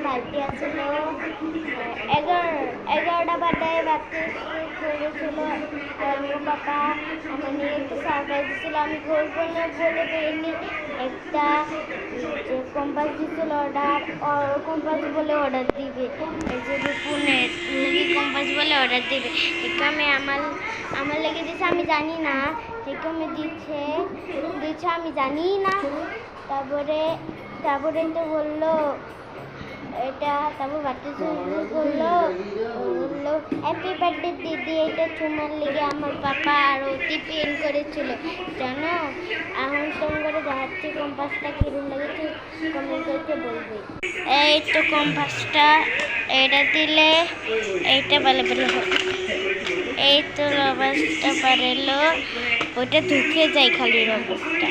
ভাইটি আছিল 11টা বাজে বাড়তে করেছিল আর আমার পাপা মানে একটু সারপ্রাইজ দিছিল আমি ঘুরবো না বলে বেরিয়ে একটা যে কম্পাস দিছিল কম্পাস বলে অর্ডার দিবে এই যে ফোনের কম্পাস বলে অর্ডার দিবে এটা আমি আমার লেগে দিচ্ছে আমি জানি না ঠিক আমি দিচ্ছে আমি জানি না তারপরে তো বললো এটা তারপর বাচ্চা বললো হ্যাপি বার্থডে দিদি এটা তোমার লেগে আমার পাপা আর অতি পেন করেছিল জানো এখন ফোন করে দেখাচ্ছি কম্পাসটা কিরম লেগেছে কমেন্ট করতে বলবে এই তো কম্পাসটা এটা দিলে এইটা ভালো ভালো হবে এই তো রবারটা পারেলো ওটা ঢুকে যায় খালি রবারটা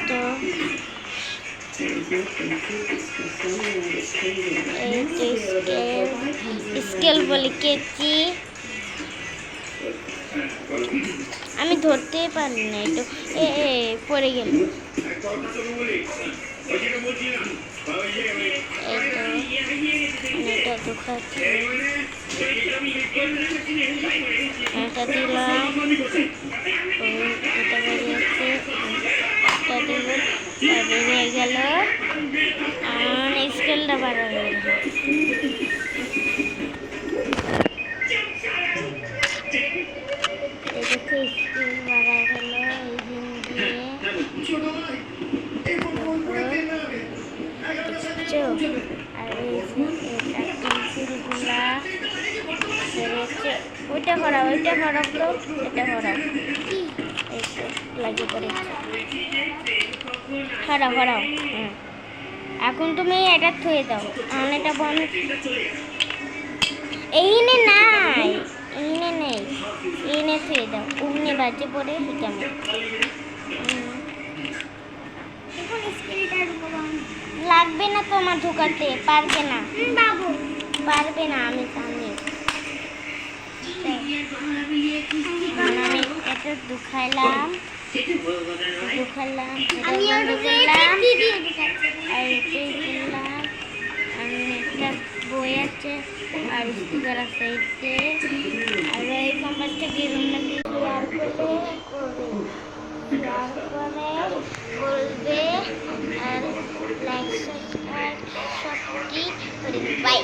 তো স্কেল বলে কেচি আমি ধরতেই পারি না একটু পড়ে গেল এটা দুখাচ্ছে এটা দিলাম এটা বেরিয়েছে এটা দিল বেরিয়ে গেল আর স্কেলটা বাড়া গেল দেখো স্কেল বাড়া গেল এই দিন দিয়ে আর পেন্সিলগুলা ওইটা করাও তো এটা করাও এই তো লাগিয়ে পড়েছে সরাও এখন তুমি এটা থুয়ে দাও আমার এটা বন্ধ এইনে নাই এইনে নেই এইনে থুয়ে দাও উমনে বাজে পড়ে কেমন লাগবে না তোমার ঢুকাতে পারবে না আমি জানি আমি এটা ঢুকাইলাম আর একটা বই আছে আর স্পিকার আছে আর এই কম্পাসটা কিরম লাগে বলবে আর লাইক সাবস্ক্রাইব সব কি বাই।